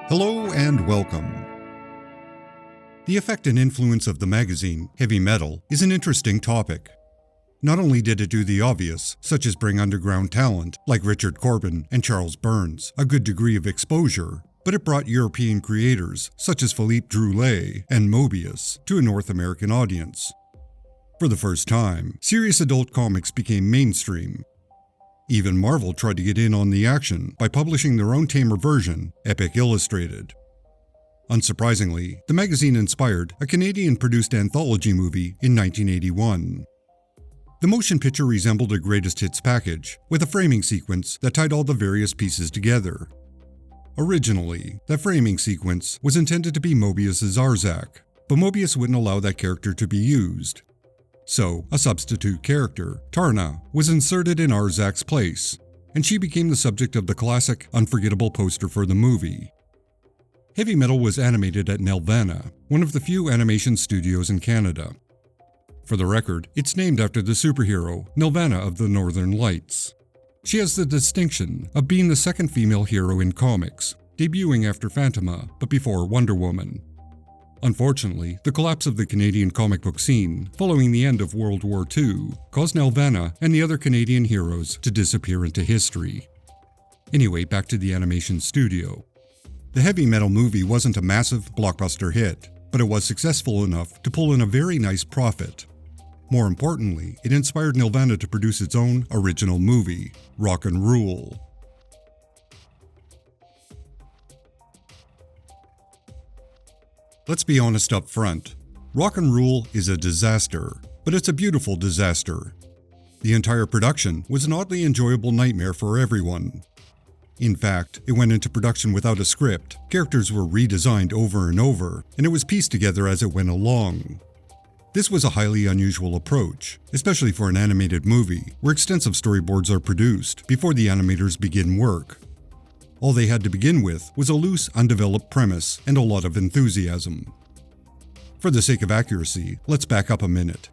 Hello and welcome. The effect and influence of the magazine, Heavy Metal, is an interesting topic. Not only did it do the obvious, such as bring underground talent like Richard Corbin and Charles Burns a good degree of exposure, but it brought European creators such as Philippe Droulet and Moebius to a North American audience. For the first time, serious adult comics became mainstream. Even Marvel tried to get in on the action by publishing their own tamer version, Epic Illustrated. Unsurprisingly, the magazine inspired a Canadian-produced anthology movie in 1981. The motion picture resembled a greatest hits package, with a framing sequence that tied all the various pieces together. Originally, that framing sequence was intended to be Moebius's Arzak, but Moebius wouldn't allow that character to be used. So, a substitute character, Tarna, was inserted in Arzak's place, and she became the subject of the classic, unforgettable poster for the movie. Heavy Metal was animated at Nelvana, one of the few animation studios in Canada. For the record, it's named after the superhero, Nelvana of the Northern Lights. She has the distinction of being the second female hero in comics, debuting after Phantoma, but before Wonder Woman. Unfortunately, the collapse of the Canadian comic book scene following the end of World War II caused Nelvana and the other Canadian heroes to disappear into history. Anyway, back to the animation studio. The Heavy Metal movie wasn't a massive, blockbuster hit, but it was successful enough to pull in a very nice profit. More importantly, it inspired Nelvana to produce its own original movie, Rock and Rule. Let's be honest up front. Rock and Rule is a disaster, but it's a beautiful disaster. The entire production was an oddly enjoyable nightmare for everyone. In fact, it went into production without a script, characters were redesigned over and over, and it was pieced together as it went along. This was a highly unusual approach, especially for an animated movie, where extensive storyboards are produced before the animators begin work. All they had to begin with was a loose, undeveloped premise and a lot of enthusiasm. For the sake of accuracy, let's back up a minute.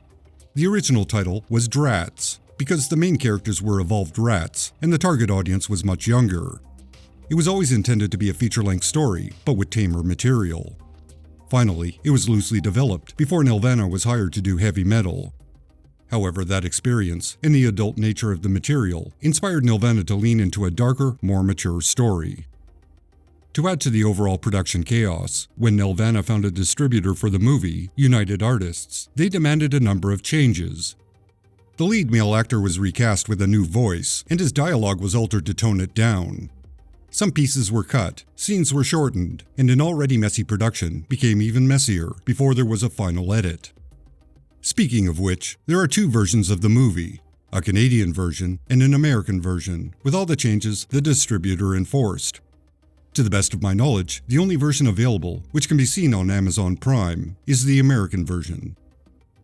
The original title was Drats, because the main characters were evolved rats, and the target audience was much younger. It was always intended to be a feature-length story, but with tamer material. Finally, it was loosely developed before Nelvana was hired to do Heavy Metal. However, that experience and the adult nature of the material inspired Nelvana to lean into a darker, more mature story. To add to the overall production chaos, when Nelvana found a distributor for the movie, United Artists, they demanded a number of changes. The lead male actor was recast with a new voice, and his dialogue was altered to tone it down. Some pieces were cut, scenes were shortened, and an already messy production became even messier before there was a final edit. Speaking of which, there are two versions of the movie, a Canadian version and an American version, with all the changes the distributor enforced. To the best of my knowledge, the only version available, which can be seen on Amazon Prime, is the American version.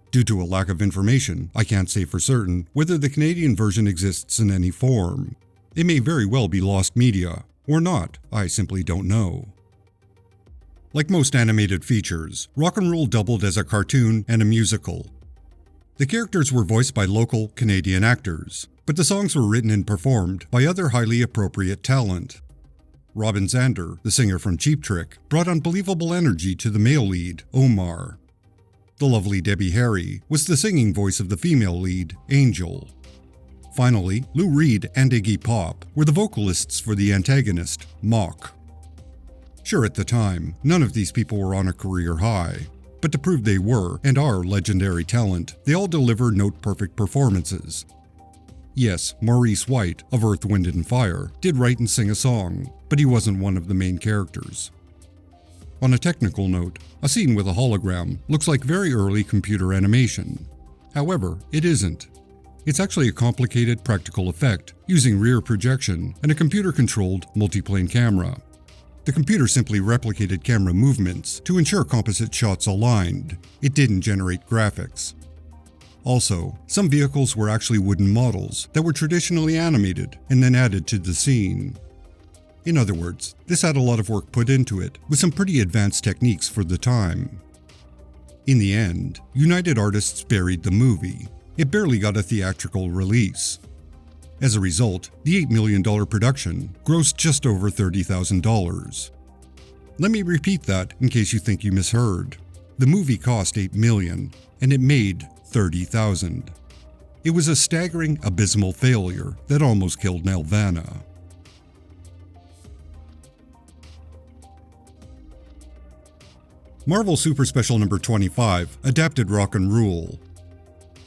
Due to a lack of information, I can't say for certain whether the Canadian version exists in any form. It may very well be lost media, or not, I simply don't know. Like most animated features, Rock and Roll doubled as a cartoon and a musical. The characters were voiced by local Canadian actors, but the songs were written and performed by other highly appropriate talent. Robin Zander, the singer from Cheap Trick, brought unbelievable energy to the male lead, Omar. The lovely Debbie Harry was the singing voice of the female lead, Angel. Finally, Lou Reed and Iggy Pop were the vocalists for the antagonist, Mock. Sure, at the time, none of these people were on a career high, but to prove they were and are legendary talent, they all delivered note-perfect performances. Yes, Maurice White, of Earth, Wind and Fire, did write and sing a song, but he wasn't one of the main characters. On a technical note, a scene with a hologram looks like very early computer animation. However, it isn't. It's actually a complicated practical effect using rear projection and a computer-controlled multiplane camera. The computer simply replicated camera movements to ensure composite shots aligned. It didn't generate graphics. Also, some vehicles were actually wooden models that were traditionally animated and then added to the scene. In other words, this had a lot of work put into it, with some pretty advanced techniques for the time. In the end, United Artists buried the movie. It barely got a theatrical release. As a result, the $8 million production grossed just over $30,000. Let me repeat that in case you think you misheard. The movie cost $8 million, and it made $30,000. It was a staggering, abysmal failure that almost killed Nelvana. Marvel Super Special number 25 adapted Rock and Rule.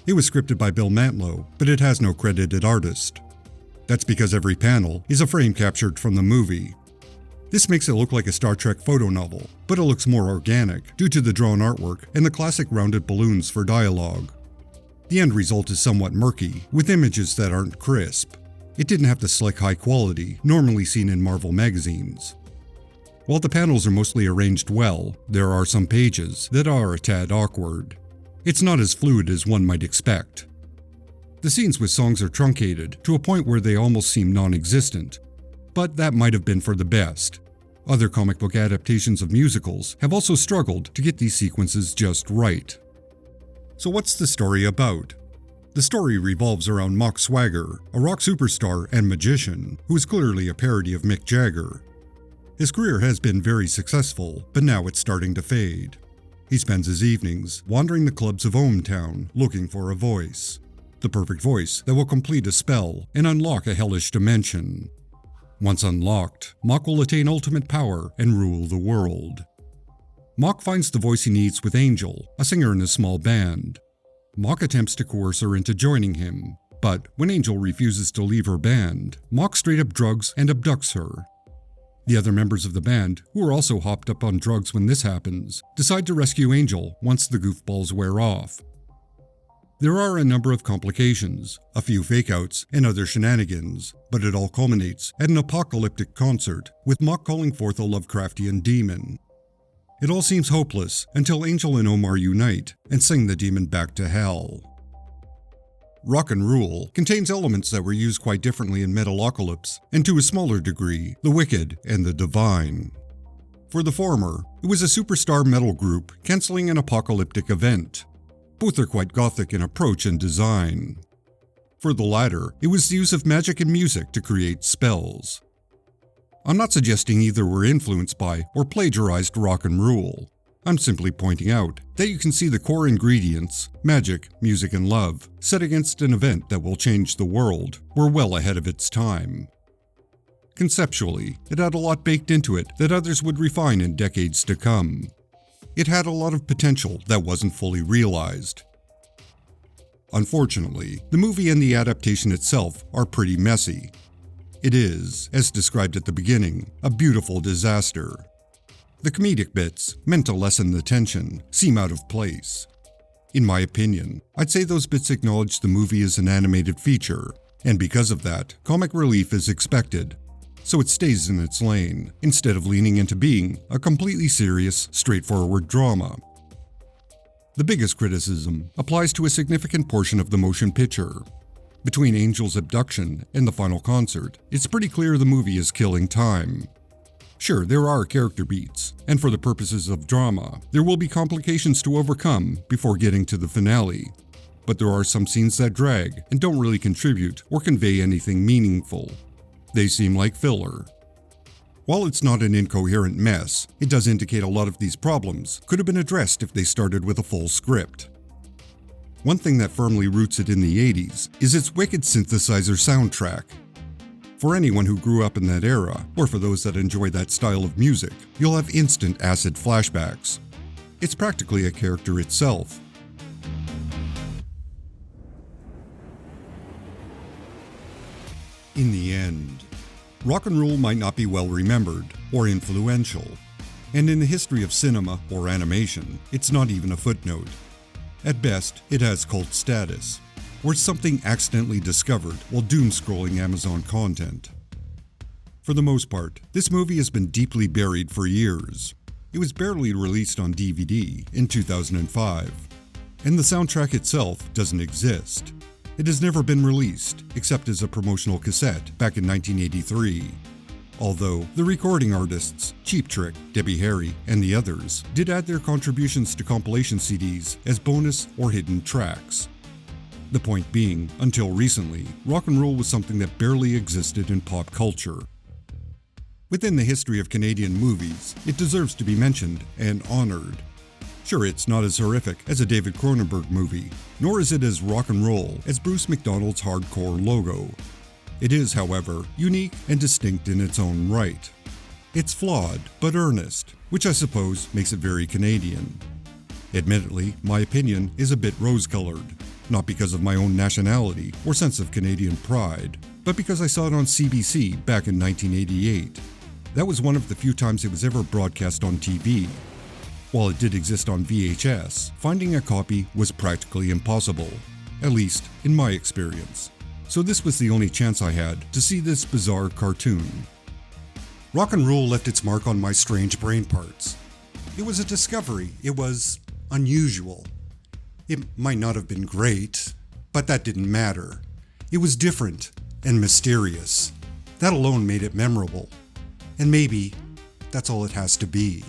It was scripted by Bill Mantlo, but it has no credited artist. That's because every panel is a frame captured from the movie. This makes it look like a Star Trek photo novel, but it looks more organic due to the drawn artwork and the classic rounded balloons for dialogue. The end result is somewhat murky, with images that aren't crisp. It didn't have the slick high quality normally seen in Marvel magazines. While the panels are mostly arranged well, there are some pages that are a tad awkward. It's not as fluid as one might expect. The scenes with songs are truncated to a point where they almost seem non-existent, but that might have been for the best. Other comic book adaptations of musicals have also struggled to get these sequences just right. So what's the story about? The story revolves around Mock Swagger, a rock superstar and magician who is clearly a parody of Mick Jagger. His career has been very successful, but now it's starting to fade. He spends his evenings wandering the clubs of ohmTown looking for a voice. The perfect voice that will complete a spell and unlock a hellish dimension. Once unlocked, Mock will attain ultimate power and rule the world. Mock finds the voice he needs with Angel, a singer in a small band. Mock attempts to coerce her into joining him, but when Angel refuses to leave her band, Mock straight up drugs and abducts her. The other members of the band, who are also hopped up on drugs when this happens, decide to rescue Angel once the goofballs wear off. There are a number of complications, a few fake-outs, and other shenanigans, but it all culminates at an apocalyptic concert with Mock calling forth a Lovecraftian demon. It all seems hopeless until Angel and Omar unite and sing the demon back to hell. Rock and Rule contains elements that were used quite differently in Metalocalypse, and to a smaller degree, the wicked and the divine. For the former, it was a superstar metal group canceling an apocalyptic event. Both are quite gothic in approach and design. For the latter, it was the use of magic and music to create spells. I'm not suggesting either were influenced by or plagiarized Rock and Rule. I'm simply pointing out that you can see the core ingredients, magic, music, and love, set against an event that will change the world, were well ahead of its time. Conceptually, it had a lot baked into it that others would refine in decades to come. It had a lot of potential that wasn't fully realized. Unfortunately, the movie and the adaptation itself are pretty messy. It is, as described at the beginning, a beautiful disaster. The comedic bits, meant to lessen the tension, seem out of place. In my opinion, I'd say those bits acknowledge the movie is an animated feature, and because of that, comic relief is expected. So it stays in its lane, instead of leaning into being a completely serious, straightforward drama. The biggest criticism applies to a significant portion of the motion picture. Between Angel's abduction and the final concert, it's pretty clear the movie is killing time. Sure, there are character beats, and for the purposes of drama, there will be complications to overcome before getting to the finale. But there are some scenes that drag and don't really contribute or convey anything meaningful. They seem like filler. While it's not an incoherent mess, it does indicate a lot of these problems could have been addressed if they started with a full script. One thing that firmly roots it in the 80s is its wicked synthesizer soundtrack. For anyone who grew up in that era, or for those that enjoy that style of music, you'll have instant acid flashbacks. It's practically a character itself. In the end, Rock and Rule might not be well remembered or influential, and in the history of cinema or animation, it's not even a footnote. At best, it has cult status, or something accidentally discovered while doom-scrolling Amazon content. For the most part, this movie has been deeply buried for years. It was barely released on DVD in 2005, and the soundtrack itself doesn't exist. It has never been released, except as a promotional cassette back in 1983. Although the recording artists, Cheap Trick, Debbie Harry, and the others, did add their contributions to compilation CDs as bonus or hidden tracks. The point being, until recently, rock and roll was something that barely existed in pop culture. Within the history of Canadian movies, it deserves to be mentioned and honored. Sure, it's not as horrific as a David Cronenberg movie, nor is it as rock and roll as Bruce McDonald's hardcore logo. It is, however, unique and distinct in its own right. It's flawed, but earnest, which I suppose makes it very Canadian. Admittedly, my opinion is a bit rose-colored, not because of my own nationality or sense of Canadian pride, but because I saw it on CBC back in 1988. That was one of the few times it was ever broadcast on TV. While it did exist on VHS, finding a copy was practically impossible, at least in my experience. So this was the only chance I had to see this bizarre cartoon. Rock and roll left its mark on my strange brain parts. It was a discovery. It was unusual. It might not have been great, but that didn't matter. It was different and mysterious. That alone made it memorable. And maybe that's all it has to be.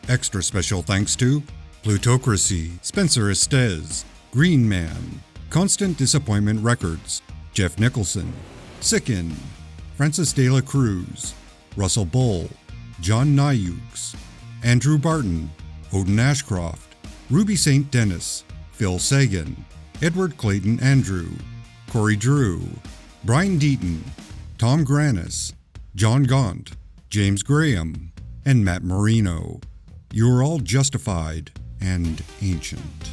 Extra special thanks to Plutocracy, Spencer Estes, Green Man, Constant Disappointment Records, Jeff Nicholson, Sickin, Francis De La Cruz, Russell Bull, John Nyukes, Andrew Barton, Odin Ashcroft, Ruby St. Dennis, Phil Sagan, Edward Clayton Andrew, Corey Drew, Brian Deaton, Tom Granis, John Gaunt, James Graham, and Matt Marino. You are all justified and ancient.